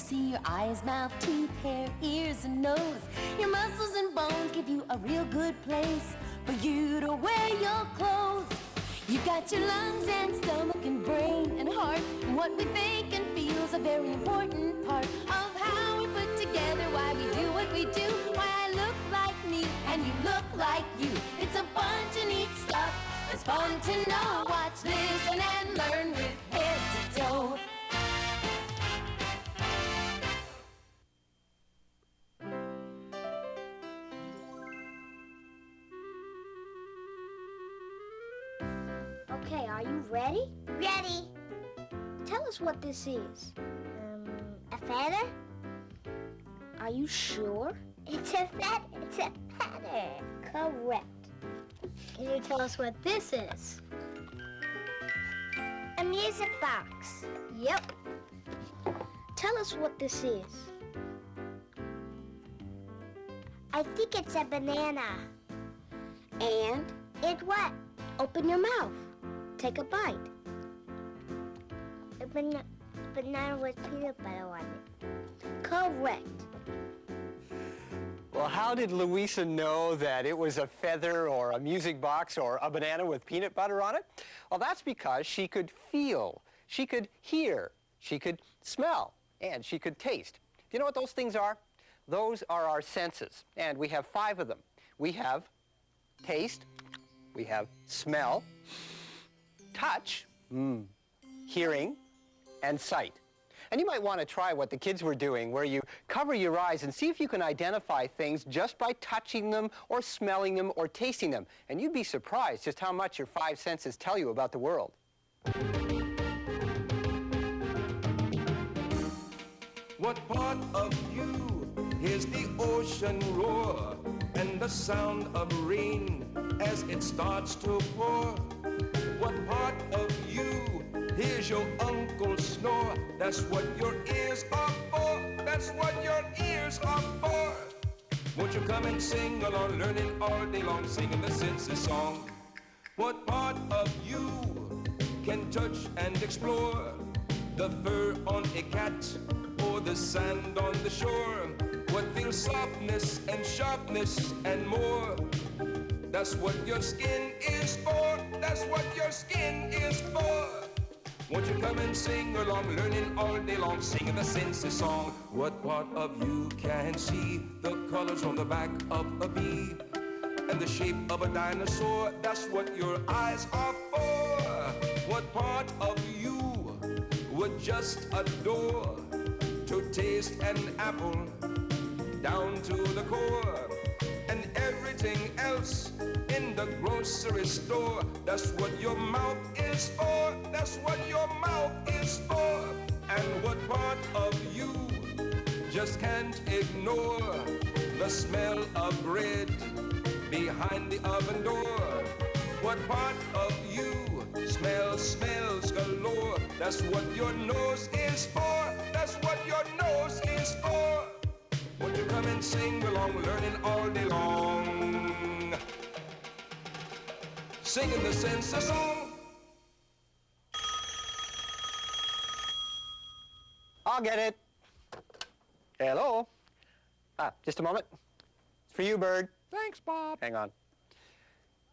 see your eyes, mouth, teeth, hair, ears, and nose. Your muscles and bones give you a real good place for you to wear your clothes. You've got your lungs and stomach and brain and heart, and what we think and feel is a very important part of how we put together why we do what we do, why I look like me and you look like you. It's a bunch of neat stuff. It's fun to know. Watch, listen, and learn with head to toe. Okay, are you ready? Ready. Tell us what this is. A feather? Are you sure? It's a feather. Correct. Can you tell us what this is? A music box. Yep. Tell us what this is. I think it's a banana. And It what? open your mouth. Take a bite. A banana with peanut butter on it. Correct. Well, how did Louisa know that it was a feather or a music box or a banana with peanut butter on it? Well, that's because she could feel, she could hear, she could smell, and she could taste. Do you know what those things are? Those are our senses, and we have 5 of them. We have taste, we have smell, touch, hearing, and sight. And you might want to try what the kids were doing, where you cover your eyes and see if you can identify things just by touching them or smelling them or tasting them. And you'd be surprised just how much your 5 senses tell you about the world. What part of you hears the ocean roar and the sound of rain as it starts to pour? What part of you hears your uncle snore? That's what your ears are for. That's what your ears are for. Won't you come and sing along, learning all day long, singing the senses song? What part of you can touch and explore the fur on a cat or the sand on the shore? What feels softness and sharpness and more? That's what your skin is for. That's what your skin is for. Won't you come and sing along, learning all day long, singing the senses song? What part of you can see the colors on the back of a bee and the shape of a dinosaur? That's what your eyes are for. What part of you would just adore to taste an apple down to the core? And everything else in the grocery store, that's what your mouth is for. That's what your mouth is for. And what part of you just can't ignore the smell of bread behind the oven door? What part of you smells galore? That's what your nose is for. That's what your nose is for. Won't you come and sing along, learning all day long, singing the senses song? I'll get it. Hello? Just a moment. It's for you, Bird. Thanks, Bob. Hang on.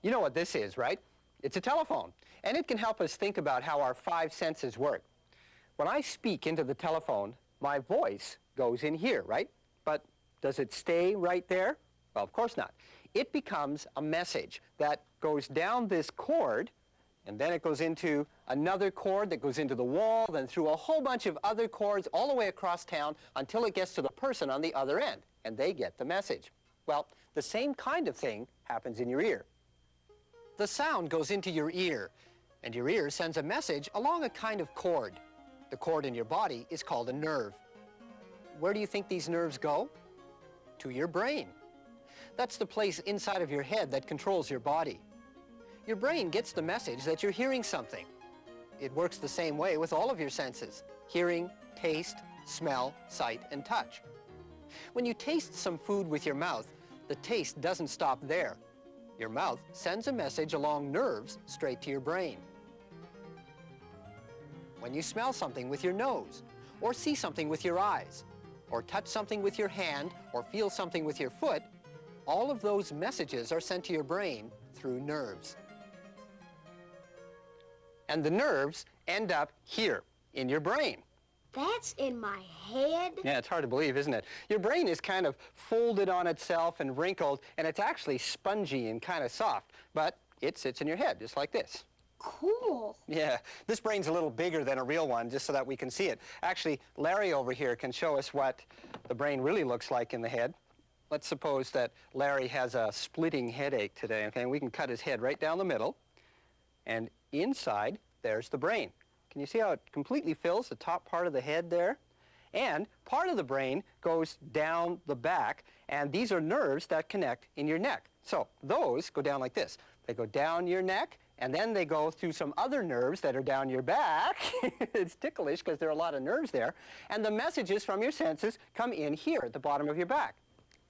You know what this is, right? It's a telephone, and it can help us think about how our 5 senses work. When I speak into the telephone, my voice goes in here, right? But does it stay right there? Well, of course not. It becomes a message that goes down this cord, and then it goes into another cord that goes into the wall, then through a whole bunch of other cords all the way across town until it gets to the person on the other end, and they get the message. Well, the same kind of thing happens in your ear. The sound goes into your ear, and your ear sends a message along a kind of cord. The cord in your body is called a nerve. Where do you think these nerves go? To your brain. That's the place inside of your head that controls your body. Your brain gets the message that you're hearing something. It works the same way with all of your senses: hearing, taste, smell, sight, and touch. When you taste some food with your mouth, the taste doesn't stop there. Your mouth sends a message along nerves straight to your brain. When you smell something with your nose, or see something with your eyes, or touch something with your hand, or feel something with your foot, all of those messages are sent to your brain through nerves. And the nerves end up here in your brain. That's in my head? Yeah, it's hard to believe, isn't it? Your brain is kind of folded on itself and wrinkled, and it's actually spongy and kind of soft, but it sits in your head just like this. Cool. Yeah, this brain's a little bigger than a real one, just so that we can see it. Actually, Larry over here can show us what the brain really looks like in the head. Let's suppose that Larry has a splitting headache today, okay? We can cut his head right down the middle, and inside, there's the brain. Can you see how it completely fills the top part of the head there? And part of the brain goes down the back, and these are nerves that connect in your neck. So those go down like this. They go down your neck, and then they go through some other nerves that are down your back. It's ticklish because there are a lot of nerves there. And the messages from your senses come in here at the bottom of your back.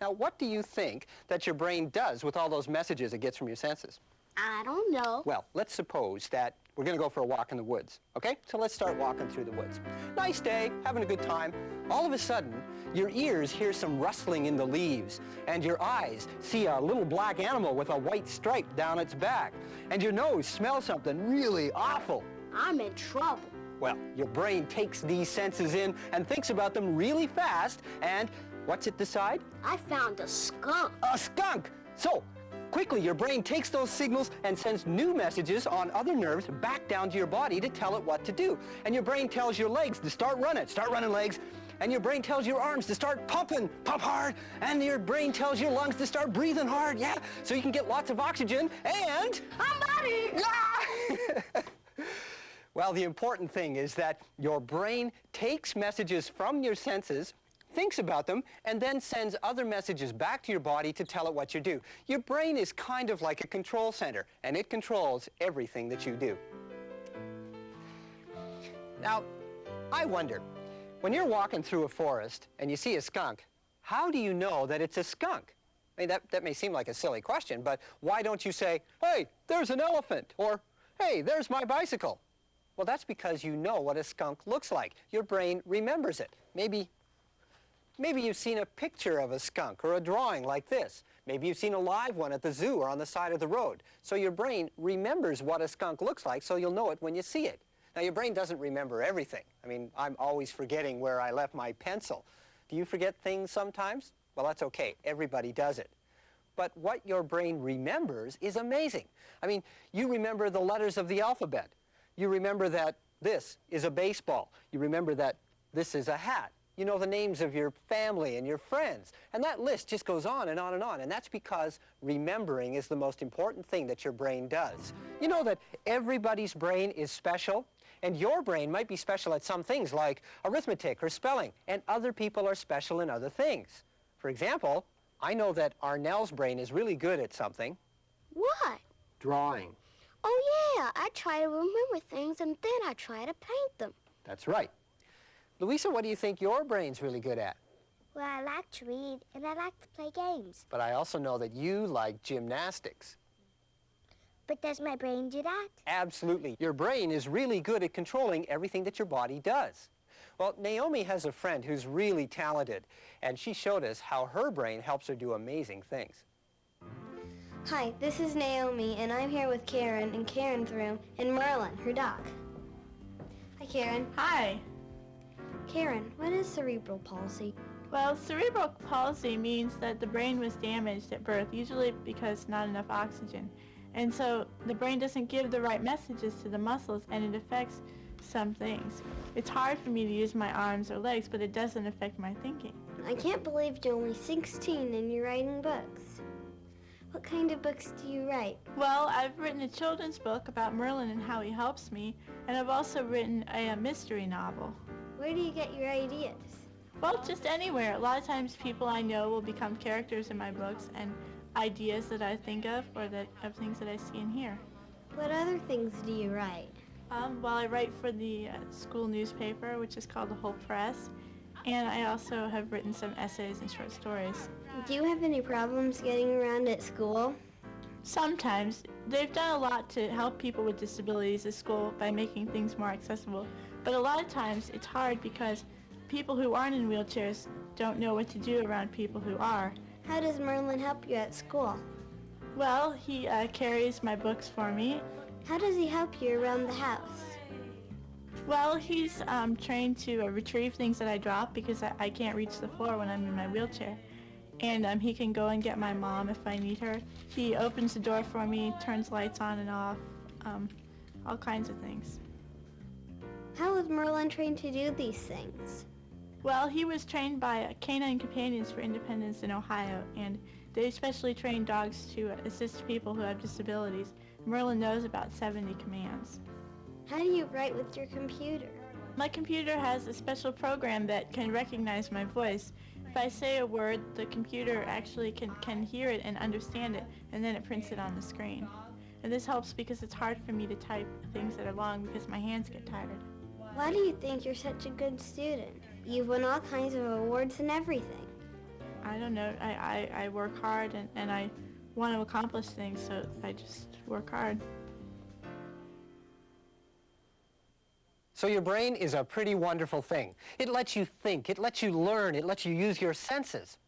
Now, what do you think that your brain does with all those messages it gets from your senses? I don't know. Well, let's suppose that we're going to go for a walk in the woods, okay? So let's start walking through the woods. Nice day, having a good time. All of a sudden, your ears hear some rustling in the leaves, and your eyes see a little black animal with a white stripe down its back, and your nose smells something really awful. I'm in trouble. Well, your brain takes these senses in and thinks about them really fast, and what's it decide? I found a skunk. A skunk! So, quickly, your brain takes those signals and sends new messages on other nerves back down to your body to tell it what to do. And your brain tells your legs to start running legs. And your brain tells your arms to start pumping, pump hard. And your brain tells your lungs to start breathing hard, yeah, so you can get lots of oxygen and... Somebody! Ah! Well, the important thing is that your brain takes messages from your senses, thinks about them, and then sends other messages back to your body to tell it what you do. Your brain is kind of like a control center, and it controls everything that you do. Now, I wonder, when you're walking through a forest and you see a skunk, how do you know that it's a skunk? I mean, that may seem like a silly question, but why don't you say, hey, there's an elephant, or hey, there's my bicycle? Well, that's because you know what a skunk looks like. Your brain remembers it. Maybe you've seen a picture of a skunk or a drawing like this. Maybe you've seen a live one at the zoo or on the side of the road. So your brain remembers what a skunk looks like, so you'll know it when you see it. Now, your brain doesn't remember everything. I mean, I'm always forgetting where I left my pencil. Do you forget things sometimes? Well, that's okay. Everybody does it. But what your brain remembers is amazing. I mean, you remember the letters of the alphabet. You remember that this is a baseball. You remember that this is a hat. You know the names of your family and your friends. And that list just goes on and on and on. And that's because remembering is the most important thing that your brain does. You know that everybody's brain is special? And your brain might be special at some things like arithmetic or spelling. And other people are special in other things. For example, I know that Arnell's brain is really good at something. What? Drawing. Oh, yeah. I try to remember things, and then I try to paint them. That's right. Louisa, what do you think your brain's really good at? Well, I like to read and I like to play games. But I also know that you like gymnastics. But does my brain do that? Absolutely. Your brain is really good at controlling everything that your body does. Well, Naomi has a friend who's really talented, and she showed us how her brain helps her do amazing things. Hi, this is Naomi, and I'm here with Karen in Karen's room and Merlin, her dog. Hi, Karen. Hi. Karen, what is cerebral palsy? Well, cerebral palsy means that the brain was damaged at birth, usually because not enough oxygen. And so the brain doesn't give the right messages to the muscles, and it affects some things. It's hard for me to use my arms or legs, but it doesn't affect my thinking. I can't believe you're only 16 and you're writing books. What kind of books do you write? Well, I've written a children's book about Merlin and how he helps me, and I've also written a mystery novel. Where do you get your ideas? Well, just anywhere. A lot of times people I know will become characters in my books, and ideas that I think of or of things that I see and hear. What other things do you write? Well, I write for the school newspaper, which is called The Whole Press, and I also have written some essays and short stories. Do you have any problems getting around at school? Sometimes. They've done a lot to help people with disabilities at school by making things more accessible. But a lot of times it's hard because people who aren't in wheelchairs don't know what to do around people who are. How does Merlin help you at school? Well, he carries my books for me. How does he help you around the house? Well, he's trained to retrieve things that I drop because I can't reach the floor when I'm in my wheelchair. And he can go and get my mom if I need her. He opens the door for me, turns lights on and off, all kinds of things. How was Merlin trained to do these things? Well, he was trained by Canine Companions for Independence in Ohio, and they specially train dogs to assist people who have disabilities. Merlin knows about 70 commands. How do you write with your computer? My computer has a special program that can recognize my voice. If I say a word, the computer actually can hear it and understand it, and then it prints it on the screen. And this helps because it's hard for me to type things that are long because my hands get tired. Why do you think you're such a good student? You've won all kinds of awards and everything. I don't know. I work hard and I want to accomplish things, so I just work hard. So your brain is a pretty wonderful thing. It lets you think, it lets you learn, it lets you use your senses.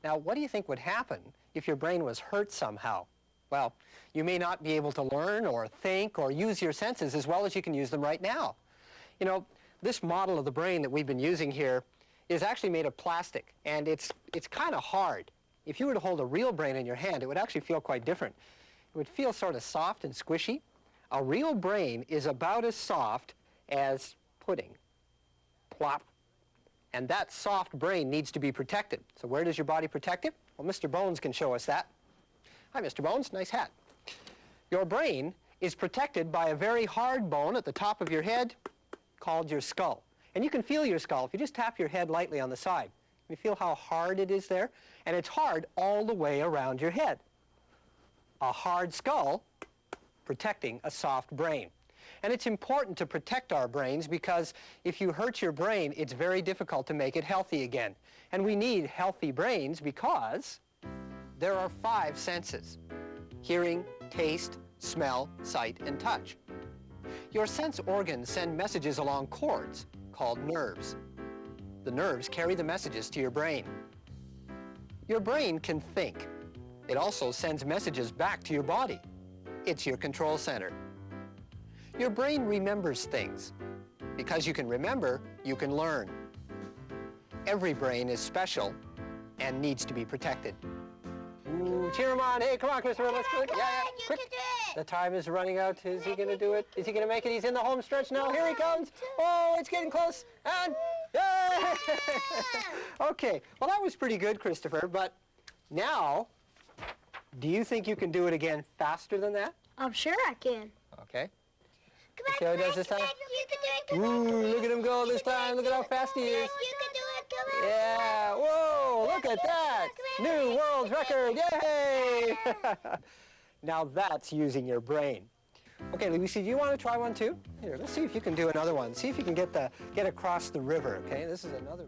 Now, what do you think would happen if your brain was hurt somehow? Well, you may not be able to learn or think or use your senses as well as you can use them right now. You know, this model of the brain that we've been using here is actually made of plastic, and it's kind of hard. If you were to hold a real brain in your hand, it would actually feel quite different. It would feel sort of soft and squishy. A real brain is about as soft as pudding. Plop. And that soft brain needs to be protected. So where does your body protect it? Well, Mr. Bones can show us that. Hi, Mr. Bones. Nice hat. Your brain is protected by a very hard bone at the top of your head called your skull. And you can feel your skull if you just tap your head lightly on the side. You feel how hard it is there? And it's hard all the way around your head. A hard skull protecting a soft brain. And it's important to protect our brains because if you hurt your brain, it's very difficult to make it healthy again. And we need healthy brains because there are 5 senses: hearing, taste, smell, sight, and touch. Your sense organs send messages along cords called nerves. The nerves carry the messages to your brain. Your brain can think. It also sends messages back to your body. It's your control center. Your brain remembers things. Because you can remember, you can learn. Every brain is special and needs to be protected. Ooh, cheer him on. Hey, come on, Christopher, let's do it. Yeah, quick. The time is running out. Is he going to do it? Is he going to make it? He's in the home stretch now. Here he comes. Oh, it's getting close. And, yay! Okay, well, that was pretty good, Christopher, but now, do you think you can do it again faster than that? I'm sure I can. Okay. See how he does this time? Ooh, look at him go this time. Look at how fast he is. Yeah, whoa, look at that. New world record, yay! Now that's using your brain. Okay, Lucy, do you want to try one too? Here, let's see if you can do another one. See if you can get across the river, okay? This is another.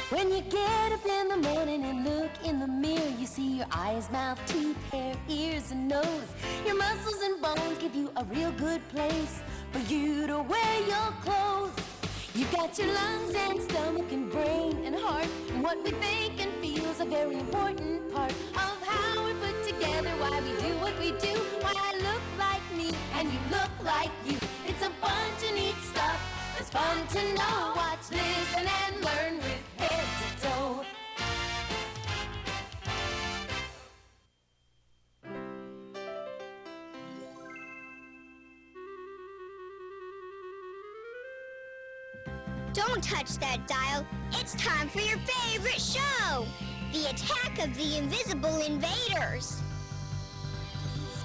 When you get up in the morning and look in the mirror, you see your eyes, mouth, teeth, hair, ears, and nose. Your muscles and bones give you a real good place for you to wear your clothes. You've got your lungs and stomach and brain and heart, and what we think and feel is a very important part of how we're put together, why we do what we do, why I look like me and you look like you. It's a bunch of neat stuff. It's fun to know. Watch, listen, and learn with head to toe. Don't touch that dial. It's time for your favorite show, The Attack of the Invisible Invaders.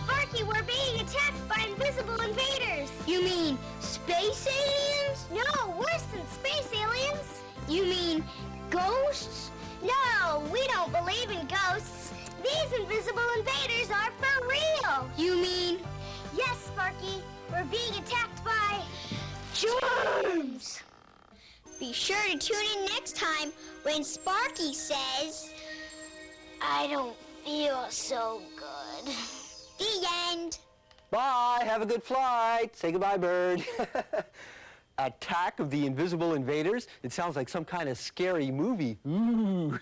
Sparky, we're being attacked by invisible invaders. You mean space aliens? No, worse than space aliens. You mean ghosts? No, we don't believe in ghosts. These invisible invaders are for real. You mean Yes, Sparky, we're being attacked by germs? Be sure to tune in next time when Sparky says, I don't feel so good. the end. Bye. Have a good flight. Say goodbye, bird. Attack of the Invisible Invaders? It sounds like some kind of scary movie. Ooh.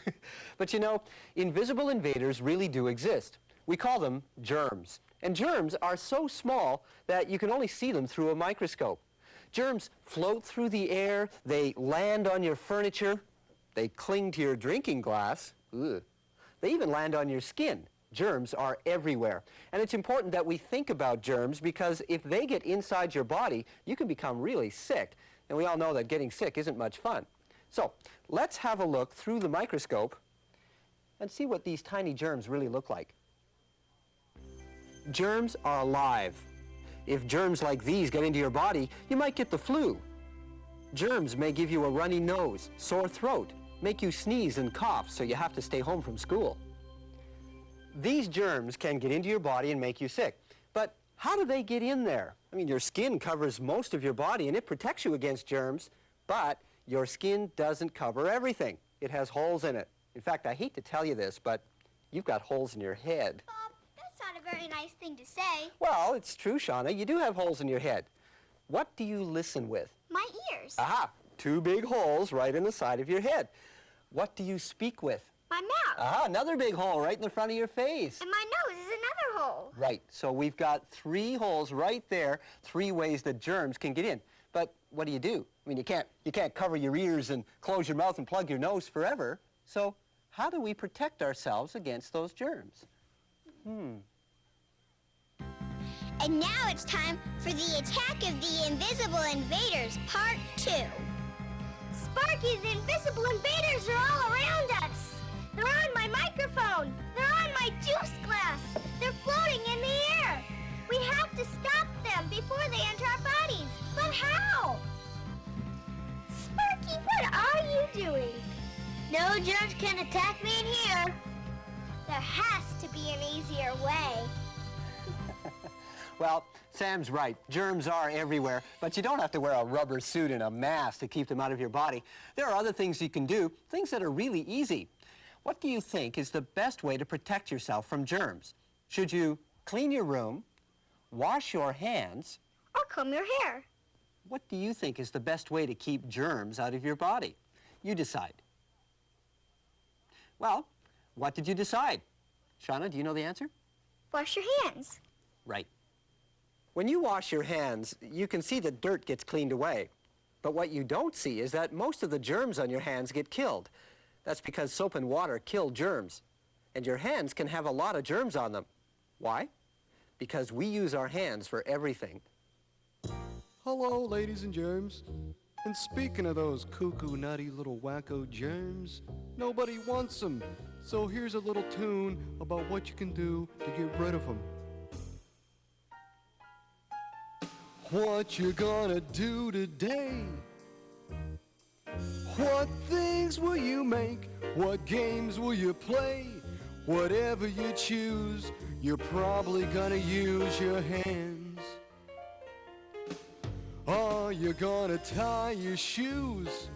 But you know, invisible invaders really do exist. We call them germs. And germs are so small that you can only see them through a microscope. Germs float through the air, they land on your furniture, they cling to your drinking glass. Ugh. They even land on your skin. Germs are everywhere. And it's important that we think about germs because if they get inside your body, you can become really sick. And we all know that getting sick isn't much fun. So let's have a look through the microscope and see what these tiny germs really look like. Germs are alive. If germs like these get into your body, you might get the flu. Germs may give you a runny nose, sore throat, make you sneeze and cough so you have to stay home from school. These germs can get into your body and make you sick. But how do they get in there? I mean, your skin covers most of your body and it protects you against germs, but your skin doesn't cover everything. It has holes in it. In fact, I hate to tell you this, but you've got holes in your head. Bob, that's not a very nice thing to say. Well, it's true, Shauna. You do have holes in your head. What do you listen with? My ears. Aha, 2 big holes right in the side of your head. What do you speak with? My mouth. Aha, another big hole right in the front of your face. And my nose is another hole. Right, so we've got 3 holes right there, 3 ways that germs can get in. But what do? I mean, you can't cover your ears and close your mouth and plug your nose forever. So how do we protect ourselves against those germs? And now it's time for the Attack of the Invisible Invaders, Part 2. Sparky, the invisible invaders are all around us. They're on my microphone. They're on my juice glass. They're floating in the air. We have to stop them before they enter our bodies. But how? Sparky, what are you doing? No germs can attack me in here. There has to be an easier way. Well, Sam's right. Germs are everywhere, but you don't have to wear a rubber suit and a mask to keep them out of your body. There are other things you can do, things that are really easy. What do you think is the best way to protect yourself from germs? Should you clean your room, wash your hands, Or comb your hair. what do you think is the best way to keep germs out of your body? You decide. Well, what did you decide? Shauna, do you know the answer? Wash your hands. Right. When you wash your hands, you can see that dirt gets cleaned away. But what you don't see is that most of the germs on your hands get killed. That's because soap and water kill germs. And your hands can have a lot of germs on them. Why? Because we use our hands for everything. Hello, ladies and germs. And speaking of those cuckoo nutty little wacko germs, nobody wants them. So here's a little tune about what you can do to get rid of them. What you gonna do today? What things will you make? What games will you play? Whatever you choose, you're probably gonna use your hands. Are you gonna tie your shoes?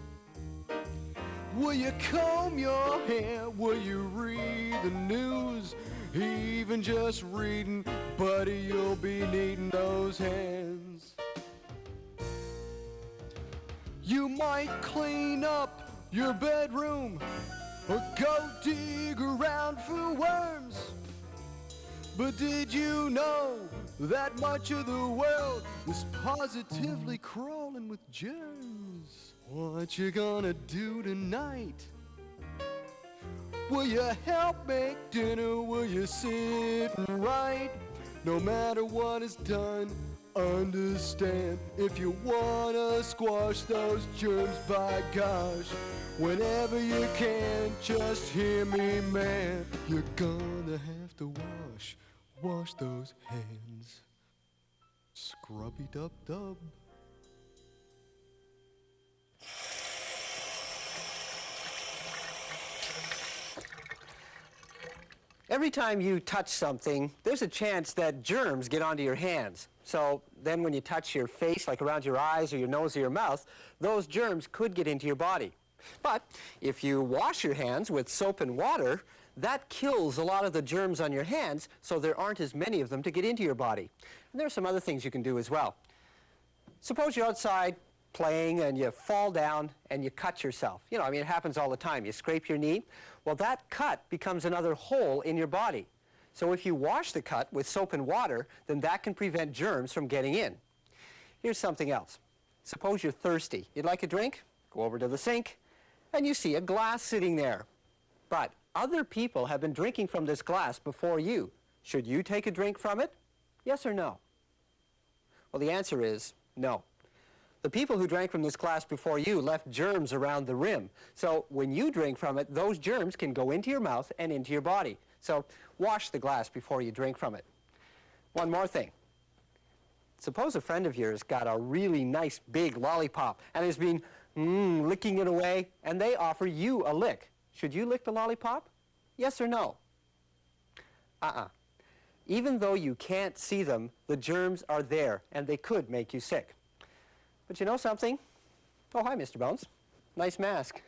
Will you comb your hair? Will you read the news? Even just reading, buddy, you'll be needing those hands. You might clean up your bedroom or go dig around for worms. But did you know that much of the world is positively crawling with germs? What you gonna do tonight? Will you help make dinner? Will you sit and write? No matter what is done, understand, if you wanna squash those germs, by gosh, whenever you can, just hear me, man. You're gonna have to wash those hands. Scrubby-dub-dub. Every time you touch something, there's a chance that germs get onto your hands. So then when you touch your face, like around your eyes or your nose or your mouth, those germs could get into your body. But if you wash your hands with soap and water, that kills a lot of the germs on your hands, so there aren't as many of them to get into your body. And there are some other things you can do as well. Suppose you're outside playing and you fall down and you cut yourself. You know, I mean, it happens all the time. You scrape your knee. Well, that cut becomes another hole in your body. So if you wash the cut with soap and water, then that can prevent germs from getting in. Here's something else. Suppose you're thirsty. You'd like a drink? Go over to the sink, and you see a glass sitting there. But other people have been drinking from this glass before you. Should you take a drink from it? Yes or no? Well, the answer is no. The people who drank from this glass before you left germs around the rim. So when you drink from it, those germs can go into your mouth and into your body. So wash the glass before you drink from it. One more thing. Suppose a friend of yours got a really nice big lollipop and has been licking it away, and they offer you a lick. Should you lick the lollipop? Yes or no? Even though you can't see them, the germs are there, and they could make you sick. But you know something? Oh, hi, Mr. Bones. Nice mask.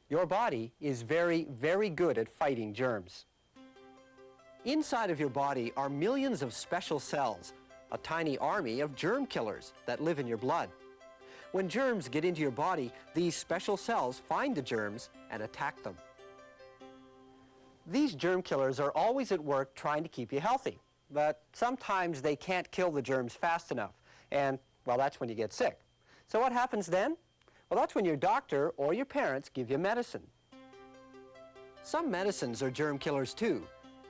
Your body is very, very good at fighting germs. Inside of your body are millions of special cells, a tiny army of germ killers that live in your blood. When germs get into your body, these special cells find the germs and attack them. These germ killers are always at work trying to keep you healthy, but sometimes they can't kill the germs fast enough, and, well, that's when you get sick. So what happens then? Well, that's when your doctor or your parents give you medicine. Some medicines are germ killers too.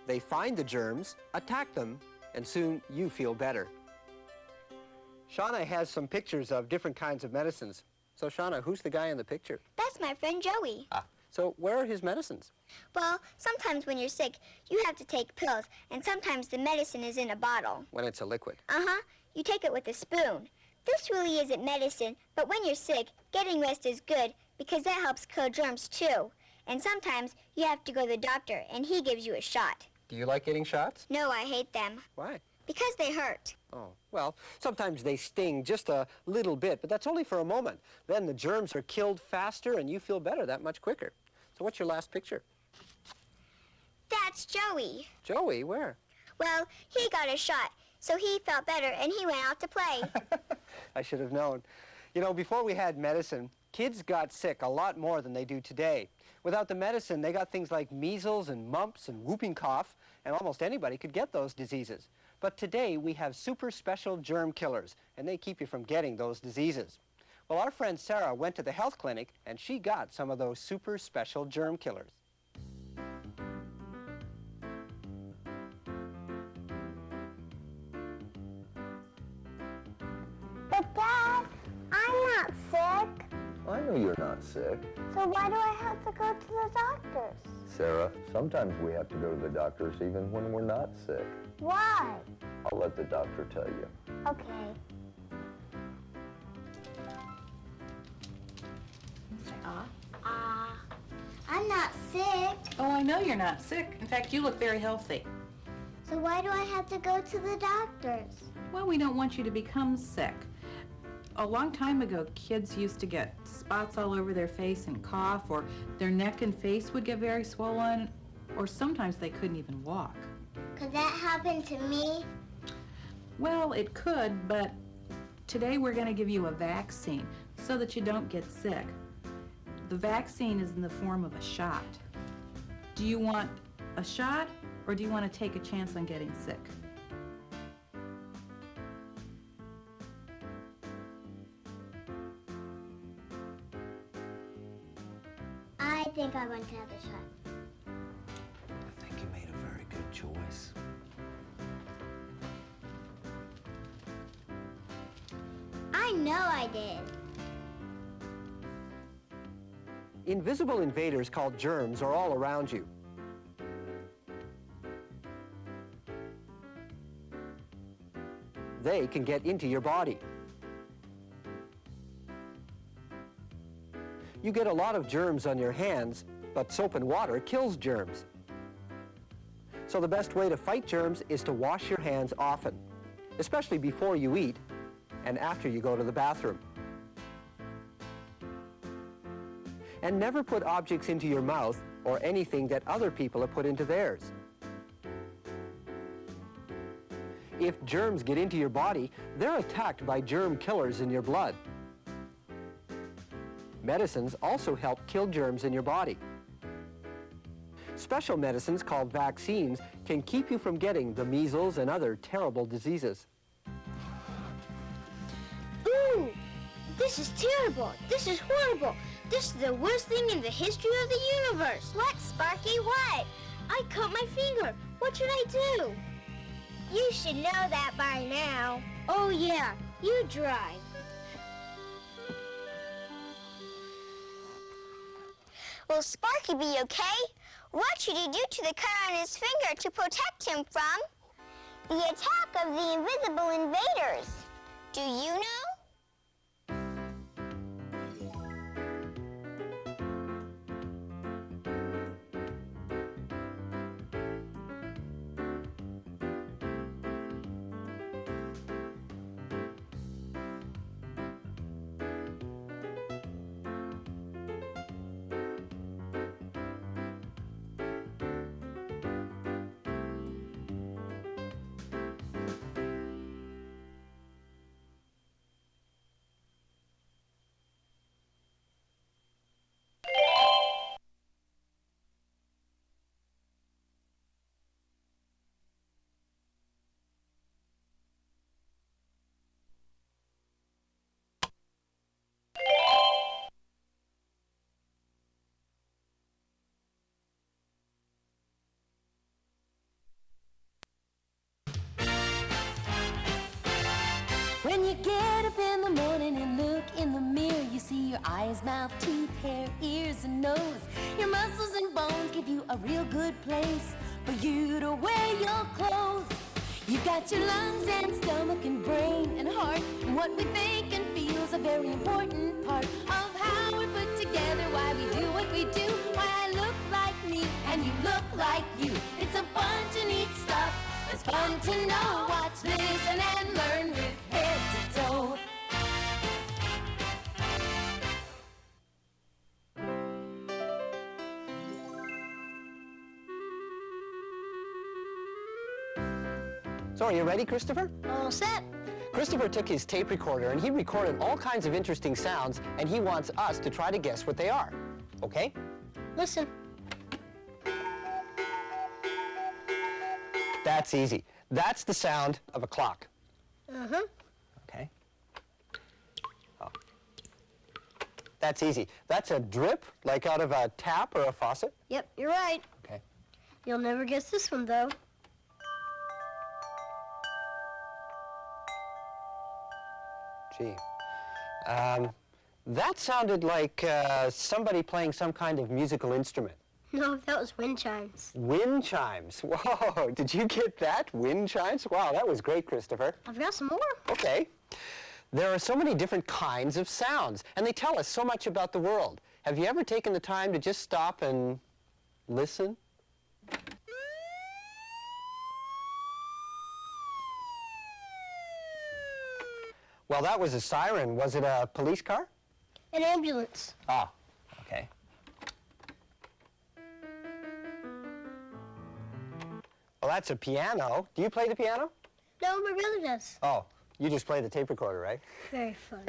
They find the germs, attack them, and soon you feel better. Shauna has some pictures of different kinds of medicines. So Shauna, who's the guy in the picture? That's my friend Joey. So where are his medicines? Well, sometimes when you're sick, you have to take pills, and sometimes the medicine is in a bottle. When it's a liquid. You take it with a spoon. This really isn't medicine, but when you're sick, getting rest is good because that helps kill germs too. And sometimes you have to go to the doctor, and he gives you a shot. Do you like getting shots? No, I hate them. Why? Because they hurt. Oh, well, sometimes they sting just a little bit, but that's only for a moment. Then the germs are killed faster and you feel better that much quicker. So what's your last picture? That's Joey. Joey, where? Well, he got a shot, so he felt better and he went out to play. I should have known. You know, before we had medicine, kids got sick a lot more than they do today. Without the medicine, they got things like measles and mumps and whooping cough, and almost anybody could get those diseases. But today, we have super special germ killers, and they keep you from getting those diseases. Well, our friend Sarah went to the health clinic, and she got some of those super special germ killers. But Dad, I'm not sick. I know you're not sick. So why do I have to go to the doctors? Sarah, sometimes we have to go to the doctors even when we're not sick. Why? I'll let the doctor tell you. Okay. I'm not sick. Oh, I know you're not sick. In fact, you look very healthy. So why do I have to go to the doctors? Well, we don't want you to become sick. A long time ago, kids used to get spots all over their face and cough, or their neck and face would get very swollen, or sometimes they couldn't even walk. Could that happen to me? Well, it could, but today we're going to give you a vaccine so that you don't get sick. The vaccine is in the form of a shot. Do you want a shot or do you want to take a chance on getting sick? I think I want to have a shot. I think you made a very good choice. I know I did. Invisible invaders called germs are all around you. They can get into your body. You get a lot of germs on your hands, but soap and water kills germs. So the best way to fight germs is to wash your hands often, especially before you eat and after you go to the bathroom. And never put objects into your mouth or anything that other people have put into theirs. If germs get into your body, they're attacked by germ killers in your blood. Medicines also help kill germs in your body. Special medicines called vaccines can keep you from getting the measles and other terrible diseases. Ooh, this is terrible. This is horrible. This is the worst thing in the history of the universe. What, Sparky? What? I cut my finger. What should I do? You should know that by now. Oh, yeah. You drive. Will Sparky be okay? What should he do to the cut on his finger to protect him from the attack of the invisible invaders? Do you know? When you get up in the morning and look in the mirror, you see your eyes, mouth, teeth, hair, ears, and nose. Your muscles and bones give you a real good place for you to wear your clothes. You've got your lungs and stomach and brain and heart, and what we think and feel is a very important part of how we're put together, why we do what we do, why I look like me and you look like you. It's a bunch of neat stuff. It's fun to know. Watch, listen, and learn with head to toe. So are you ready, Christopher? All set. Christopher took his tape recorder and he recorded all kinds of interesting sounds, and he wants us to try to guess what they are. Okay? Listen. That's easy. That's the sound of a clock. Uh-huh. Okay? Oh. That's easy. That's a drip, like out of a tap or a faucet. Yep, you're right. Okay. You'll never guess this one, though. Gee. That sounded like somebody playing some kind of musical instrument. No, that was wind chimes. Wind chimes. Whoa, did you get that? Wind chimes? Wow, that was great, Christopher. I've got some more. Okay. There are so many different kinds of sounds, and they tell us so much about the world. Have you ever taken the time to just stop and listen? Well, that was a siren. Was it a police car? An ambulance. Ah, okay. Well, that's a piano. Do you play the piano? No, my brother does. Oh, you just play the tape recorder, right? Very funny.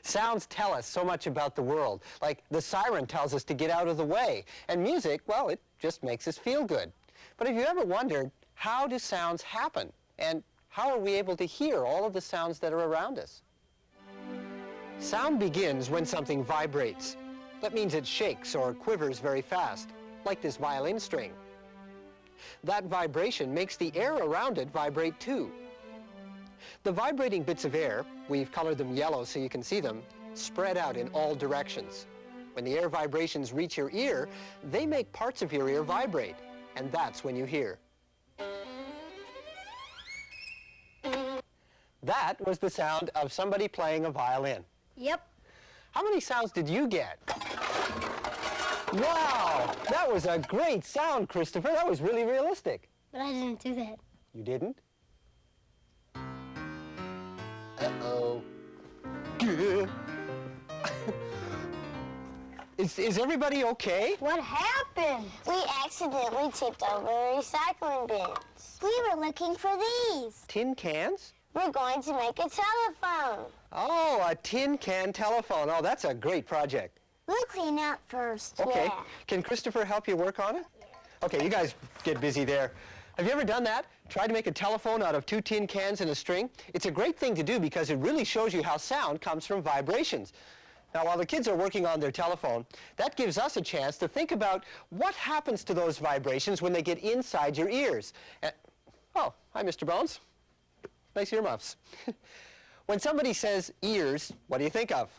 Sounds tell us so much about the world. Like the siren tells us to get out of the way. And music, well, it just makes us feel good. But have you ever wondered, how do sounds happen? And how are we able to hear all of the sounds that are around us? Sound begins when something vibrates. That means it shakes or quivers very fast, like this violin string. That vibration makes the air around it vibrate too. The vibrating bits of air, we've colored them yellow so you can see them, spread out in all directions. When the air vibrations reach your ear, they make parts of your ear vibrate, and that's when you hear. That was the sound of somebody playing a violin. Yep. How many sounds did you get? Wow, that was a great sound, Christopher. That was really realistic. But I didn't do that. You didn't? Uh-oh. Is everybody okay? What happened? We accidentally tipped over the recycling bins. We were looking for these. Tin cans? We're going to make a telephone. Oh, a tin can telephone. Oh, that's a great project. We'll clean out first. Okay. Yeah. Can Christopher help you work on it? Okay, you guys get busy there. Have you ever done that? Tried to make a telephone out of 2 tin cans and a string? It's a great thing to do because it really shows you how sound comes from vibrations. Now, while the kids are working on their telephone, that gives us a chance to think about what happens to those vibrations when they get inside your ears. Oh, hi, Mr. Bones. Nice earmuffs. When somebody says ears, what do you think of?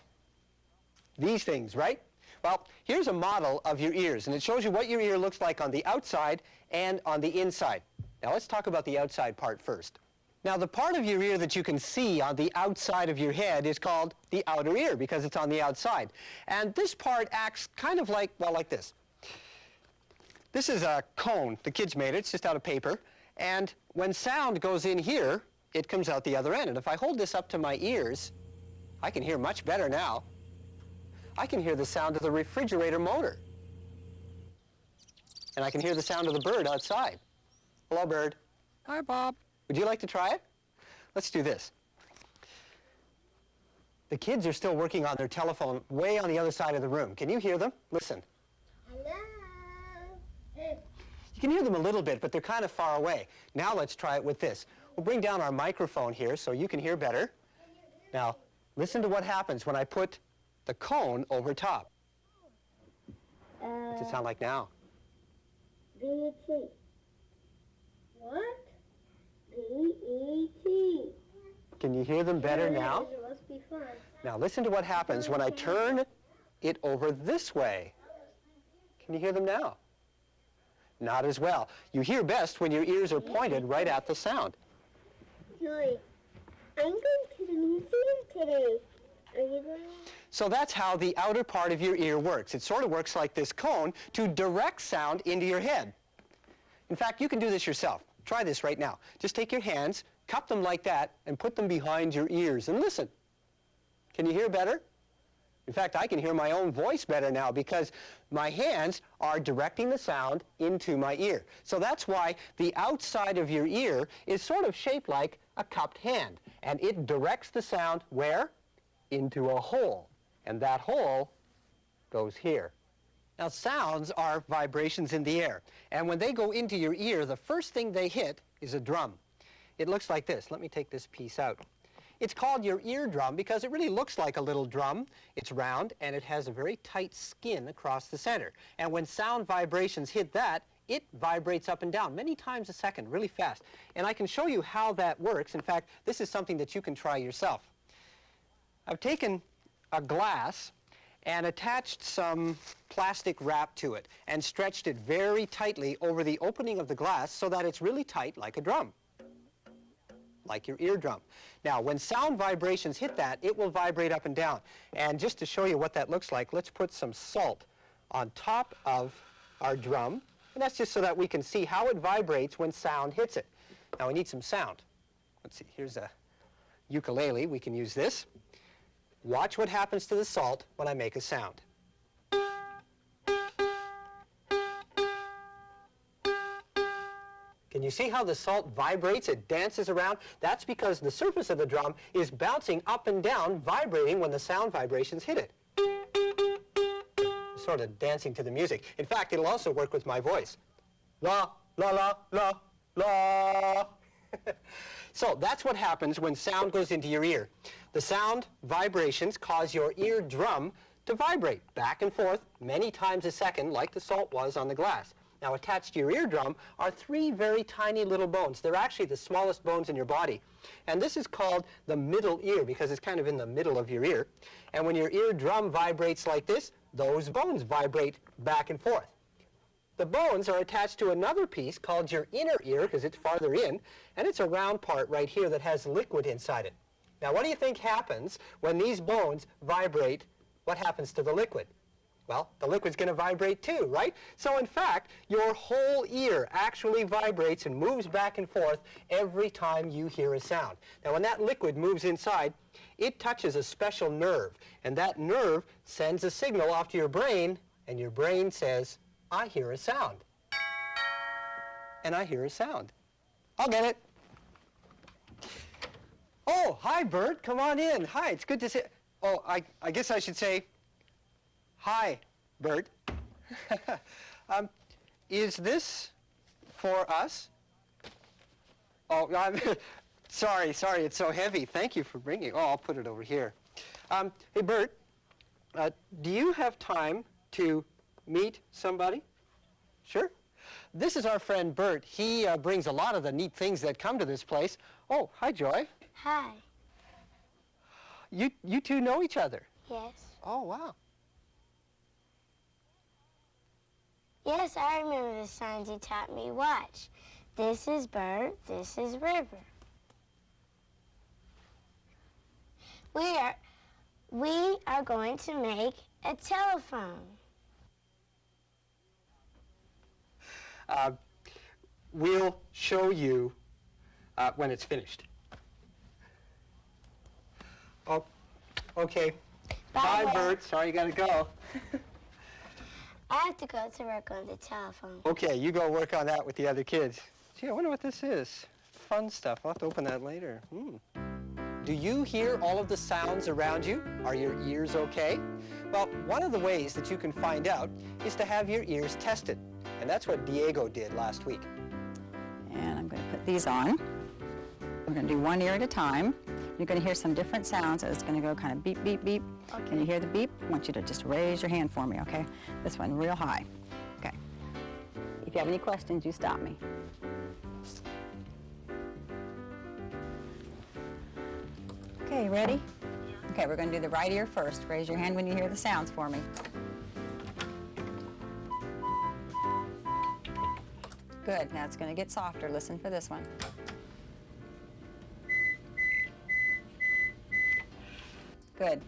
These things, right? Well, here's a model of your ears, and it shows you what your ear looks like on the outside and on the inside. Now, let's talk about the outside part first. Now, the part of your ear that you can see on the outside of your head is called the outer ear because it's on the outside. And this part acts kind of like, well, like this. This is a cone. The kids made it. It's just out of paper. And when sound goes in here, it comes out the other end. And if I hold this up to my ears, I can hear much better now. I can hear the sound of the refrigerator motor. And I can hear the sound of the bird outside. Hello, bird. Hi, Bob. Would you like to try it? Let's do this. The kids are still working on their telephone way on the other side of the room. Can you hear them? Listen. Hello. You can hear them a little bit, but they're kind of far away. Now let's try it with this. We'll bring down our microphone here so you can hear better. Now, listen to what happens when I put the cone over top. What's it sound like now? B-E-T. What? B-E-T. Can you hear them better now? It must be fun. Now listen to what happens when I turn it over this way. Can you hear them now? Not as well. You hear best when your ears are pointed right at the sound. Joy, I'm going to the museum today. Are you going? So that's how the outer part of your ear works. It sort of works like this cone to direct sound into your head. In fact, you can do this yourself. Try this right now. Just take your hands, cup them like that, and put them behind your ears and listen. Can you hear better? In fact, I can hear my own voice better now because my hands are directing the sound into my ear. So that's why the outside of your ear is sort of shaped like a cupped hand. And it directs the sound where? Into a hole. And that hole goes here. Now, sounds are vibrations in the air. And when they go into your ear, the first thing they hit is a drum. It looks like this. Let me take this piece out. It's called your eardrum because it really looks like a little drum. It's round, and it has a very tight skin across the center. And when sound vibrations hit that, it vibrates up and down many times a second, really fast. And I can show you how that works. In fact, this is something that you can try yourself. I've taken a glass and attached some plastic wrap to it and stretched it very tightly over the opening of the glass so that it's really tight like a drum, like your eardrum. Now, when sound vibrations hit that, it will vibrate up and down. And just to show you what that looks like, let's put some salt on top of our drum. And that's just so that we can see how it vibrates when sound hits it. Now, we need some sound. Let's see, here's a ukulele. We can use this. Watch what happens to the salt when I make a sound. Can you see how the salt vibrates? It dances around. That's because the surface of the drum is bouncing up and down, vibrating when the sound vibrations hit it. Sort of dancing to the music. In fact, it'll also work with my voice. La, la, la, la, la. So that's what happens when sound goes into your ear. The sound vibrations cause your eardrum to vibrate back and forth many times a second, like the salt was on the glass. Now, attached to your eardrum are 3 very tiny little bones. They're actually the smallest bones in your body. And this is called the middle ear because it's kind of in the middle of your ear. And when your eardrum vibrates like this, those bones vibrate back and forth. The bones are attached to another piece called your inner ear because it's farther in, and it's a round part right here that has liquid inside it. Now, what do you think happens when these bones vibrate? What happens to the liquid? Well, the liquid's going to vibrate too, right? So in fact, your whole ear actually vibrates and moves back and forth every time you hear a sound. Now, when that liquid moves inside, it touches a special nerve, and that nerve sends a signal off to your brain, and your brain says, I hear a sound. And I hear a sound. I'll get it. Oh, hi, Bert. Come on in. Hi, it's good to see you. Oh, I guess I should say, hi, Bert. Is this for us? Oh, I'm sorry, it's so heavy. Thank you for bringing it. Oh, I'll put it over here. Hey, Bert, do you have time to meet somebody? Sure. This is our friend Bert. He brings a lot of the neat things that come to this place. Oh, hi, Joy. Hi. You two know each other? Yes. Oh, wow. Yes, I remember the signs you taught me. Watch. This is Bert, this is River. We are going to make a telephone. We'll show you when it's finished. Oh, okay. Bye, Bert. Sorry you gotta go. I have to go to work on the telephone. Okay, you go work on that with the other kids. Gee, I wonder what this is. Fun stuff. I'll have to open that later. Do you hear all of the sounds around you? Are your ears okay? Well, one of the ways that you can find out is to have your ears tested. And that's what Diego did last week. And I'm going to put these on. We're going to do one ear at a time. You're going to hear some different sounds. It's going to go kind of beep, beep, beep. Okay. Can you hear the beep? I want you to just raise your hand for me, okay? This one real high. Okay. If you have any questions, you stop me. Okay, ready? Okay, we're going to do the right ear first. Raise your hand when you hear the sounds for me. Good. Now it's going to get softer. Listen for this one. Good.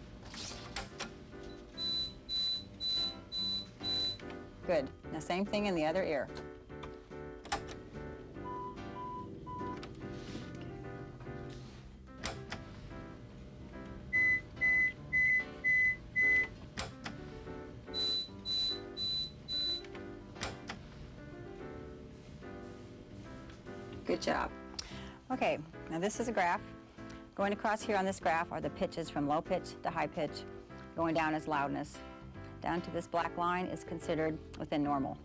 Good. Now same thing in the other ear. Good job. Okay, now this is a graph. Going across here on this graph are the pitches from low pitch to high pitch. Going down is loudness. Down to this black line is considered within normal.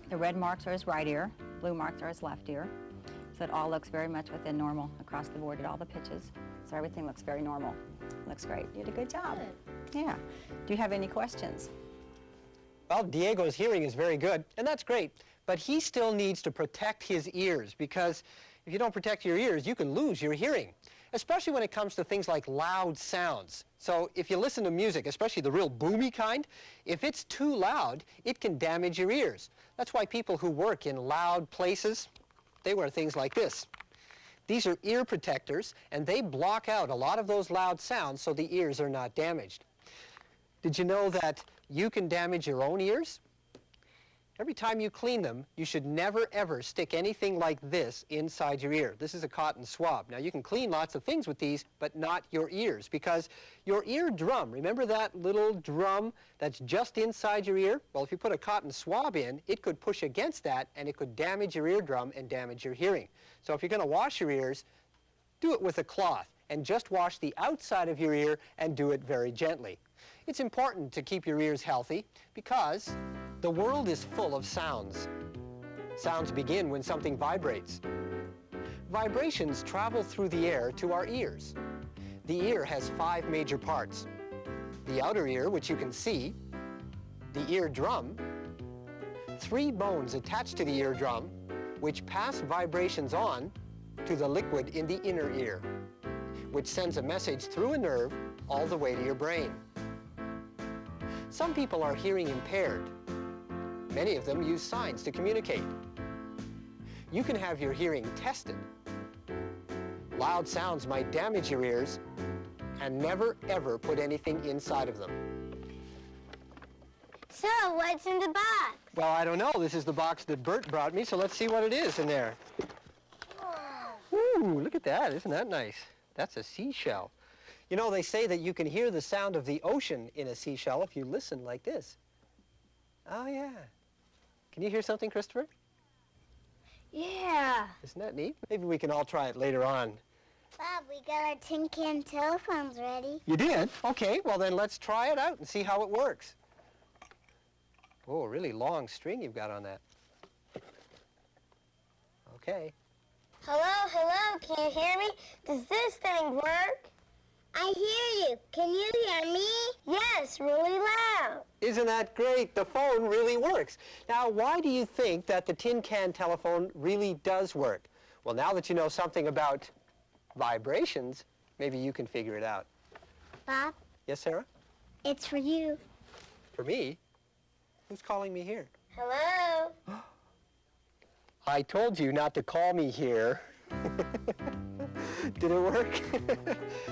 The red marks are his right ear, blue marks are his left ear. So it all looks very much within normal across the board at all the pitches. So everything looks very normal. Looks great. You did a good job. Good. Yeah. Do you have any questions? Well, Diego's hearing is very good, and that's great. But he still needs to protect his ears because if you don't protect your ears, you can lose your hearing, especially when it comes to things like loud sounds. So if you listen to music, especially the real boomy kind, if it's too loud, it can damage your ears. That's why people who work in loud places, they wear things like this. These are ear protectors, and they block out a lot of those loud sounds so the ears are not damaged. Did you know that you can damage your own ears? Every time you clean them, you should never, ever stick anything like this inside your ear. This is a cotton swab. Now, you can clean lots of things with these, but not your ears, because your eardrum, remember that little drum that's just inside your ear? Well, if you put a cotton swab in, it could push against that, and it could damage your eardrum and damage your hearing. So if you're going to wash your ears, do it with a cloth, and just wash the outside of your ear and do it very gently. It's important to keep your ears healthy because the world is full of sounds. Sounds begin when something vibrates. Vibrations travel through the air to our ears. The ear has 5 major parts. The outer ear, which you can see, the eardrum, 3 bones attached to the eardrum, which pass vibrations on to the liquid in the inner ear, which sends a message through a nerve all the way to your brain. Some people are hearing impaired. Many of them use signs to communicate. You can have your hearing tested. Loud sounds might damage your ears, and never ever put anything inside of them. So, what's in the box? Well, I don't know. This is the box that Bert brought me, so let's see what it is in there. Ooh, look at that. Isn't that nice? That's a seashell. You know, they say that you can hear the sound of the ocean in a seashell if you listen like this. Oh, yeah. Can you hear something, Christopher? Yeah. Isn't that neat? Maybe we can all try it later on. Bob, we got our tin can telephones ready. You did? Okay, well then let's try it out and see how it works. Oh, a really long string you've got on that. Okay. Hello, hello, can you hear me? Does this thing work? I hear you. Can you hear me? Yes, really loud. Isn't that great? The phone really works. Now, why do you think that the tin can telephone really does work? Well, now that you know something about vibrations, maybe you can figure it out. Bob, Yes, Sarah? it's for you. For me? Who's calling me here? Hello? I told you not to call me here. Did it work?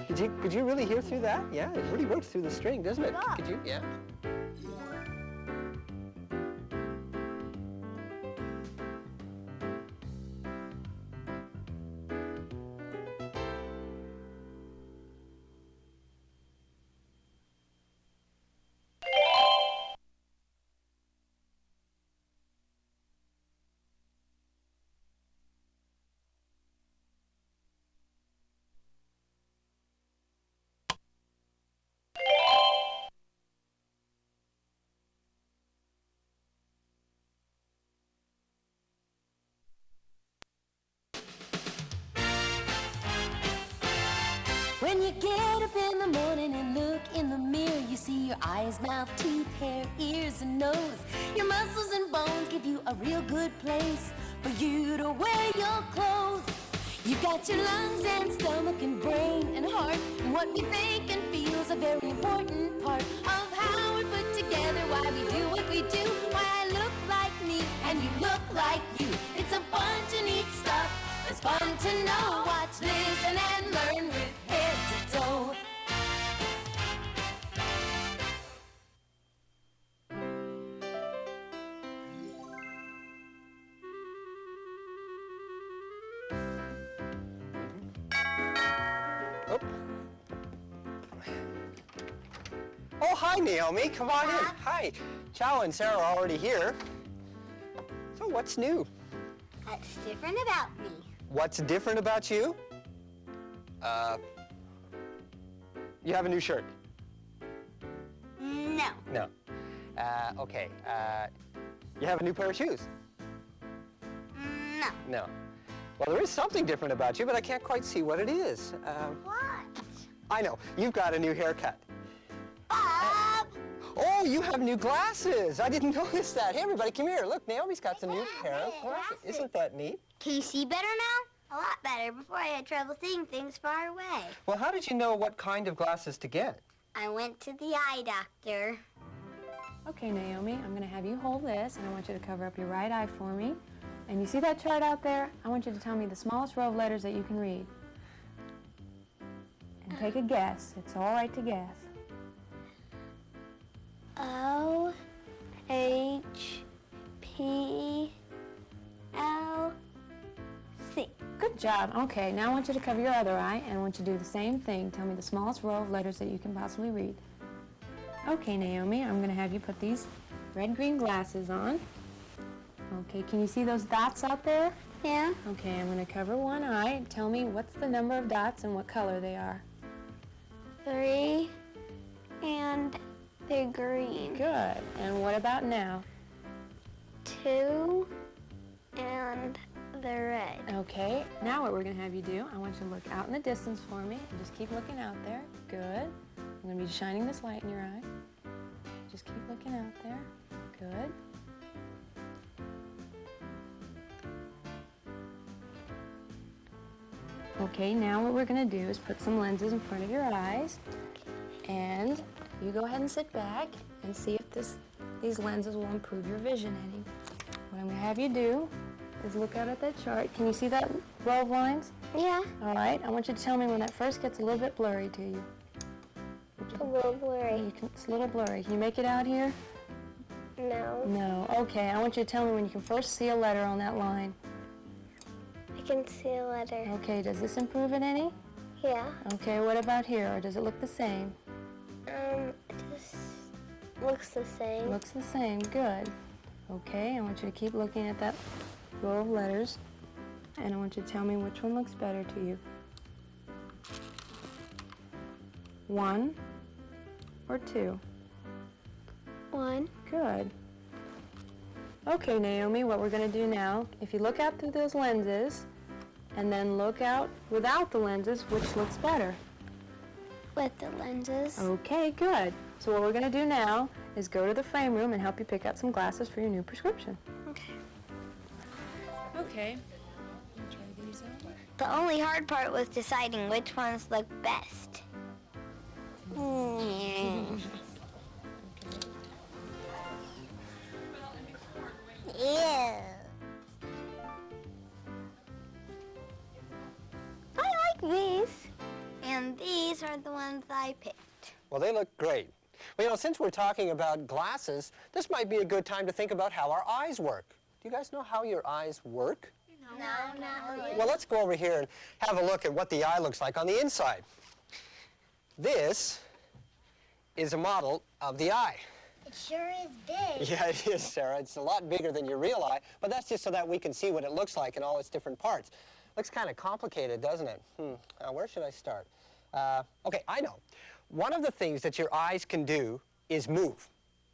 Could you really hear through that? Yeah, it really works through the string, doesn't it? Yeah. Could you? Yeah. When you get up in the morning and look in the mirror, you see your eyes, mouth, teeth, hair, ears, and nose. Your muscles and bones give you a real good place for you to wear your clothes. You've got your lungs and stomach and brain and heart, and what we think and feel is a very important part of how we're put together, why we do what we do, why I look like me and you look like you. It's a bunch of neat stuff. It's fun to know. Watch, listen, and learn with head to toe. Oh, hi, Naomi. Come on in. Hi. Chow and Sarah are already here. So what's new? What's different about me? What's different about you? You have a new shirt. No. No. Okay. You have a new pair of shoes. No. No. Well, there is something different about you, but I can't quite see what it is. What? I know. You've got a new haircut. Bob! Oh, you have new glasses. I didn't notice that. Hey, everybody, come here. Look, Naomi's got some new pair of glasses. Isn't that neat? Can you see better now? A lot better. Before I had trouble seeing things far away. Well, how did you know what kind of glasses to get? I went to the eye doctor. Okay, Naomi, I'm going to have you hold this, and I want you to cover up your right eye for me. And you see that chart out there? I want you to tell me the smallest row of letters that you can read. And take a guess. It's all right to guess. O, H, P, L, C. Good job. Okay, now I want you to cover your other eye, and I want you to do the same thing. Tell me the smallest row of letters that you can possibly read. Okay, Naomi, I'm going to have you put these red-green glasses on. Okay, can you see those dots out there? Yeah. Okay, I'm going to cover one eye. Tell me what's the number of dots and what color they are. 3, and they're green. Good. And what about now? 2, and Okay, now what we're going to have you do, I want you to look out in the distance for me and just keep looking out there. Good. I'm going to be shining this light in your eye. Just keep looking out there. Good. Okay, now what we're going to do is put some lenses in front of your eyes, and you go ahead and sit back and see if these lenses will improve your vision any. What I'm going to have you do is look out at that chart. Can you see that row of lines? Yeah. All right, I want you to tell me when that first gets a little bit blurry to you. A little blurry. It's a little blurry. Can you make it out here? No. No. Okay, I want you to tell me when you can first see a letter on that line. I can see a letter. Okay, does this improve it any? Yeah. Okay, what about here, or does it look the same? It just looks the same. Looks the same, good. Okay, I want you to keep looking at that row of letters, and I want you to tell me which one looks better to you. 1 or 2? 1. Good. Okay, Naomi, what we're going to do now, if you look out through those lenses, and then look out without the lenses, which looks better? With the lenses. Okay, good. So what we're going to do now is go to the frame room and help you pick out some glasses for your new prescription. Okay. Okay. Try these out. The only hard part was deciding which ones look best. Yeah. I like these. And these are the ones I picked. Well, they look great. Well, you know, since we're talking about glasses, this might be a good time to think about how our eyes work. Do you guys know how your eyes work? No, not really. Well, let's go over here and have a look at what the eye looks like on the inside. This is a model of the eye. It sure is big. Yeah, it is, Sarah. It's a lot bigger than your real eye, but that's just so that we can see what it looks like in all its different parts. Looks kind of complicated, doesn't it? Where should I start? Okay, I know. One of the things that your eyes can do is move.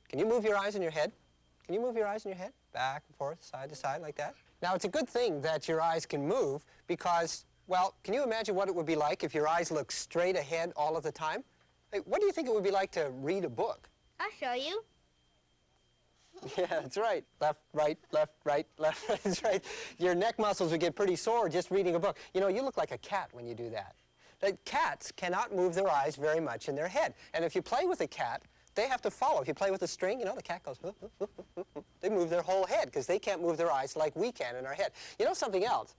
Can you move your eyes in your head? Can you move your eyes in your head? Back and forth, side to side, like that? Now, it's a good thing that your eyes can move because, well, can you imagine what it would be like if your eyes looked straight ahead all of the time? Hey, what do you think it would be like to read a book? I'll show you. Yeah, that's right. Left, right, left, right, left, right. That's right. Your neck muscles would get pretty sore just reading a book. You know, you look like a cat when you do that. Cats cannot move their eyes very much in their head. And if you play with a cat, they have to follow. If you play with a string, you know, the cat goes, they move their whole head because they can't move their eyes like we can in our head. You know something else?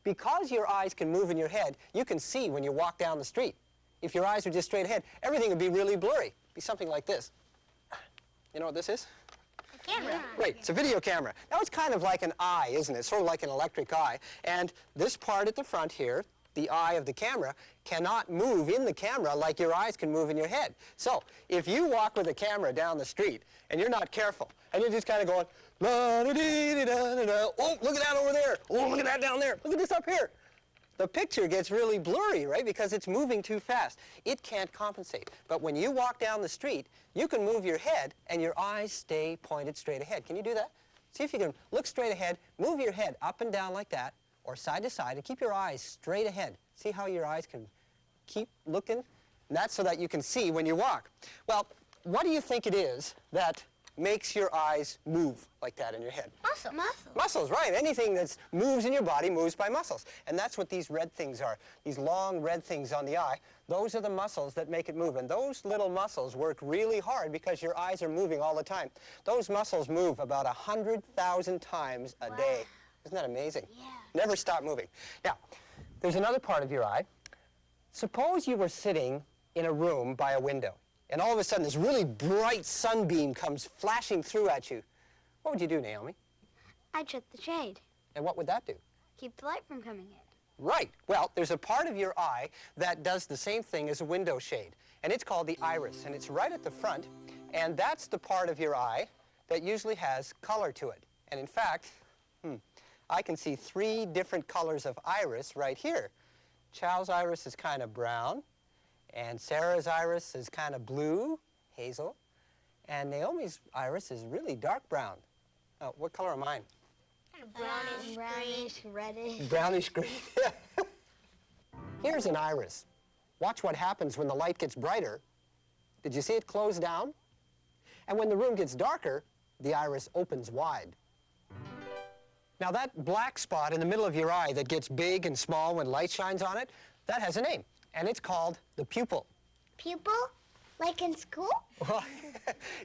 Because your eyes can move in your head, you can see when you walk down the street. If your eyes were just straight ahead, everything would be really blurry. It'd be something like this. You know what this is? A camera. Right, it's a video camera. Now it's kind of like an eye, isn't it? Sort of like an electric eye. And this part at the front here, the eye of the camera, cannot move in the camera like your eyes can move in your head. So if you walk with a camera down the street and you're not careful, and you're just kind of going, la-da-dee-dee-da-da-da, oh, look at that over there. Oh, look at that down there. Look at this up here. The picture gets really blurry, right, because it's moving too fast. It can't compensate. But when you walk down the street, you can move your head and your eyes stay pointed straight ahead. Can you do that? See if you can look straight ahead, move your head up and down like that, or side to side, and keep your eyes straight ahead. See how your eyes can keep looking? And that's so that you can see when you walk. Well, what do you think it is that makes your eyes move like that in your head? Muscles. Muscles, right. Anything that moves in your body moves by muscles. And that's what these red things are. These long red things on the eye, those are the muscles that make it move. And those little muscles work really hard because your eyes are moving all the time. Those muscles move about 100,000 times a day. Isn't that amazing? Yeah. Never stop moving. Now, there's another part of your eye. Suppose you were sitting in a room by a window, and all of a sudden this really bright sunbeam comes flashing through at you. What would you do, Naomi? I'd shut the shade. And what would that do? Keep the light from coming in. Right. Well, there's a part of your eye that does the same thing as a window shade, and it's called the iris, and it's right at the front, and that's the part of your eye that usually has color to it. And in fact, I can see 3 different colors of iris right here. Chow's iris is kind of brown, and Sarah's iris is kind of blue, hazel, and Naomi's iris is really dark brown. Oh, what color are mine? Brownish, reddish. Brownish green. Here's an iris. Watch what happens when the light gets brighter. Did you see it close down? And when the room gets darker, the iris opens wide. Now that black spot in the middle of your eye that gets big and small when light shines on it, that has a name, and it's called the pupil. Pupil? Like in school? Well,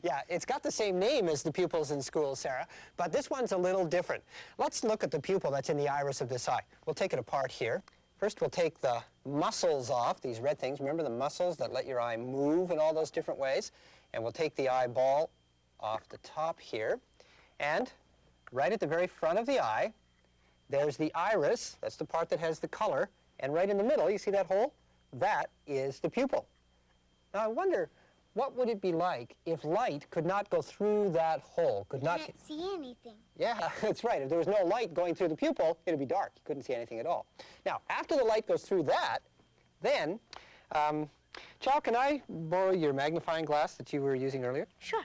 yeah, it's got the same name as the pupils in school, Sarah, but this one's a little different. Let's look at the pupil that's in the iris of this eye. We'll take it apart here. First, we'll take the muscles off, these red things. Remember the muscles that let your eye move in all those different ways? And we'll take the eyeball off the top here. And right at the very front of the eye, there's the iris. That's the part that has the color. And right in the middle, you see that hole? That is the pupil. Now, I wonder, what would it be like if light could not go through that hole? You can't see anything. Yeah, that's right. If there was no light going through the pupil, it would be dark. You couldn't see anything at all. Now, after the light goes through that, then, Chow, can I borrow your magnifying glass that you were using earlier? Sure.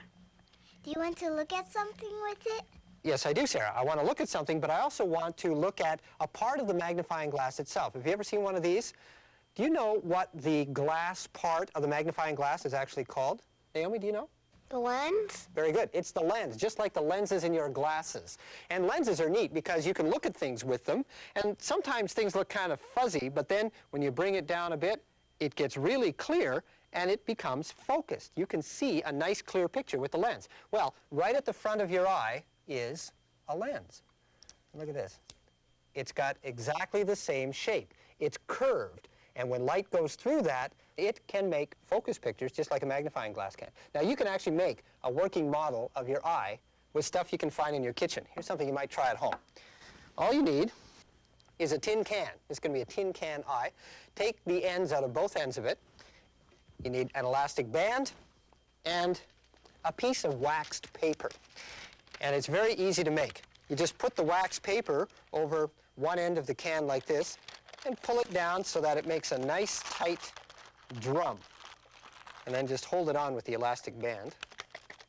Do you want to look at something with it? Yes, I do, Sarah. I want to look at something, but I also want to look at a part of the magnifying glass itself. Have you ever seen one of these? Do you know what the glass part of the magnifying glass is actually called? Naomi, do you know? The lens? Very good. It's the lens, just like the lenses in your glasses. And lenses are neat because you can look at things with them, and sometimes things look kind of fuzzy, but then when you bring it down a bit, it gets really clear, and it becomes focused. You can see a nice, clear picture with the lens. Well, right at the front of your eye is a lens. Look at this. It's got exactly the same shape. It's curved. And when light goes through that, it can make focus pictures just like a magnifying glass can. Now, you can actually make a working model of your eye with stuff you can find in your kitchen. Here's something you might try at home. All you need is a tin can. It's going to be a tin can eye. Take the ends out of both ends of it. You need an elastic band and a piece of waxed paper. And it's very easy to make. You just put the waxed paper over one end of the can like this, and pull it down so that it makes a nice tight drum. And then just hold it on with the elastic band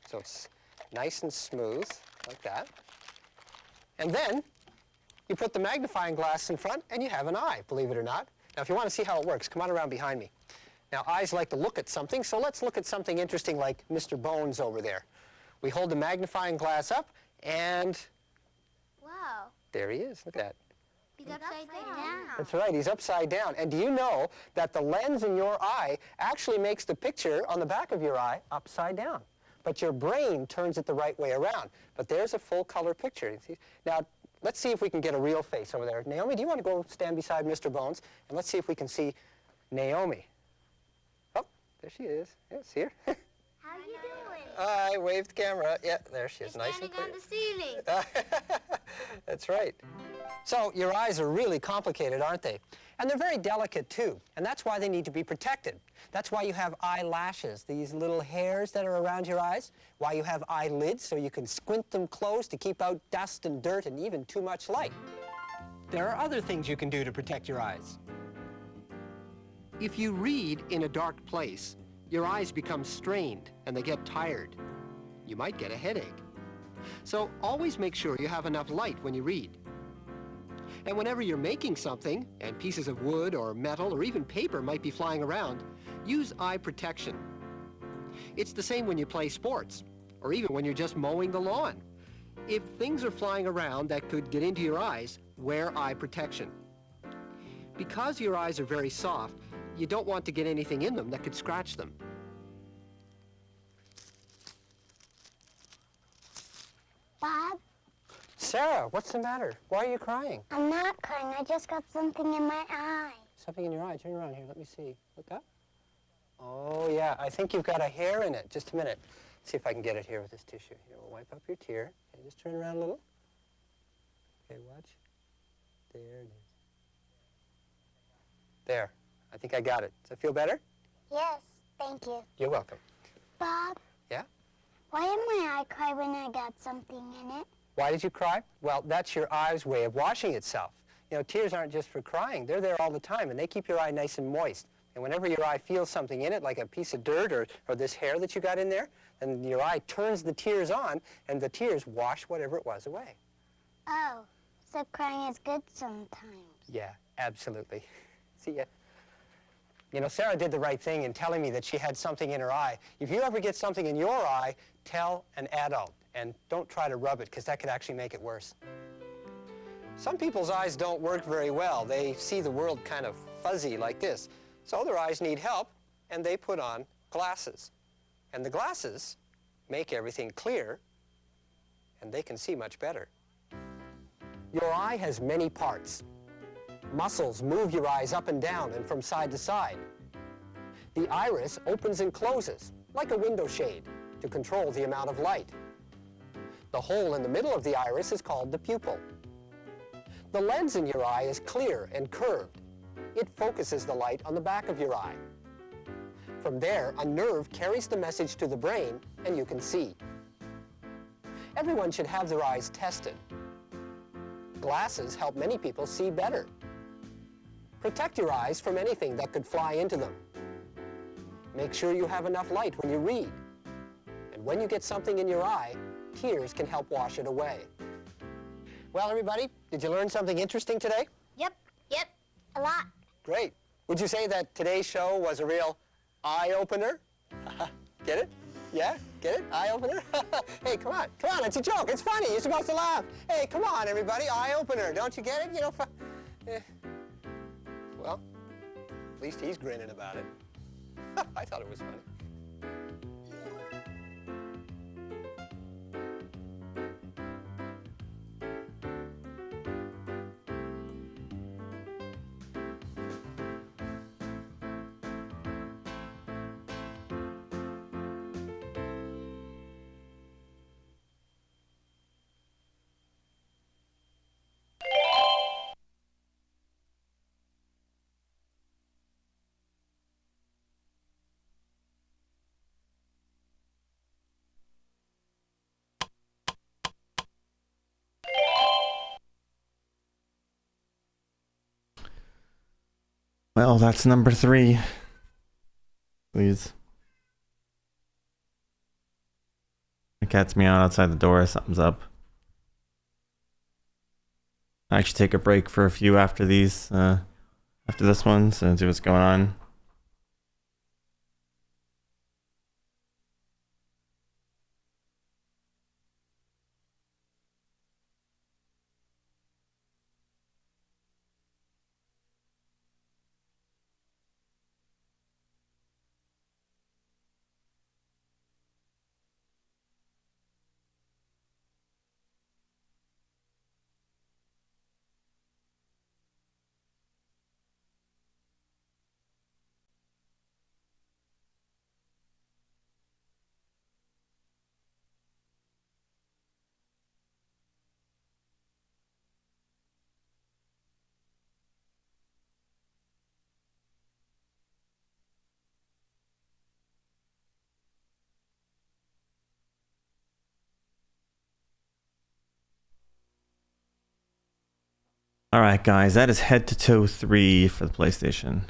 so it's nice and smooth, like that. And then you put the magnifying glass in front and you have an eye, believe it or not. Now, if you want to see how it works, come on around behind me. Now, eyes like to look at something, so let's look at something interesting like Mr. Bones over there. We hold the magnifying glass up, and Wow. there he is. Look at that. He's upside down. That's right, he's upside down. And do you know that the lens in your eye actually makes the picture on the back of your eye upside down? But your brain turns it the right way around. But there's a full color picture. Now, let's see if we can get a real face over there. Naomi, do you want to go stand beside Mr. Bones? And let's see if we can see Naomi. Oh, there she is. Yeah, see her? How you doing? I waved the camera. Yeah, there she is, You're nice and standing clear. on the ceiling. That's right. So your eyes are really complicated, aren't they? And they're very delicate, too. And that's why they need to be protected. That's why you have eyelashes, these little hairs that are around your eyes. Why you have eyelids, so you can squint them closed to keep out dust and dirt and even too much light. There are other things you can do to protect your eyes. If you read in a dark place, your eyes become strained and they get tired. You might get a headache. So always make sure you have enough light when you read. And whenever you're making something, and pieces of wood or metal or even paper might be flying around, use eye protection. It's the same when you play sports, or even when you're just mowing the lawn. If things are flying around that could get into your eyes, wear eye protection. Because your eyes are very soft, you don't want to get anything in them that could scratch them. Bob? Sarah, what's the matter? Why are you crying? I'm not crying. I just got something in my eye. Something in your eye. Turn around here. Let me see. Look up. Oh, yeah. I think you've got a hair in it. Just a minute. See if I can get it here with this tissue. Here, we'll wipe up your tear. Okay, just turn around a little. Okay, watch. There it is. There. I think I got it. Does that feel better? Yes, thank you. You're welcome. Bob? Yeah? Why did my eye cry when I got something in it? Why did you cry? Well, that's your eye's way of washing itself. You know, tears aren't just for crying. They're there all the time, and they keep your eye nice and moist. And whenever your eye feels something in it, like a piece of dirt or this hair that you got in there, then your eye turns the tears on, and the tears wash whatever it was away. Oh, so crying is good sometimes. Yeah, absolutely. See ya. You know, Sarah did the right thing in telling me that she had something in her eye. If you ever get something in your eye, tell an adult. And don't try to rub it, because that could actually make it worse. Some people's eyes don't work very well. They see the world kind of fuzzy like this. So their eyes need help, and they put on glasses. And the glasses make everything clear, and they can see much better. Your eye has many parts. Muscles move your eyes up and down and from side to side. The iris opens and closes, like a window shade, to control the amount of light. The hole in the middle of the iris is called the pupil. The lens in your eye is clear and curved. It focuses the light on the back of your eye. From there, a nerve carries the message to the brain, and you can see. Everyone should have their eyes tested. Glasses help many people see better. Protect your eyes from anything that could fly into them. Make sure you have enough light when you read. And when you get something in your eye, tears can help wash it away. Well, everybody, did you learn something interesting today? Yep, a lot. Great. Would you say that today's show was a real eye-opener? Get it? Yeah? Get it? Eye-opener? Hey, come on, it's a joke. It's funny. You're supposed to laugh. Hey, come on, everybody. Eye-opener. Don't you get it? You know, well, at least he's grinning about it. I thought it was funny. Well, that's number 3. Please. The cat's meowing outside the door. Something's up. I actually take a break for a few after these, after this one, so see what's going on. Alright guys, that is Head to Toe 3 for the PlayStation.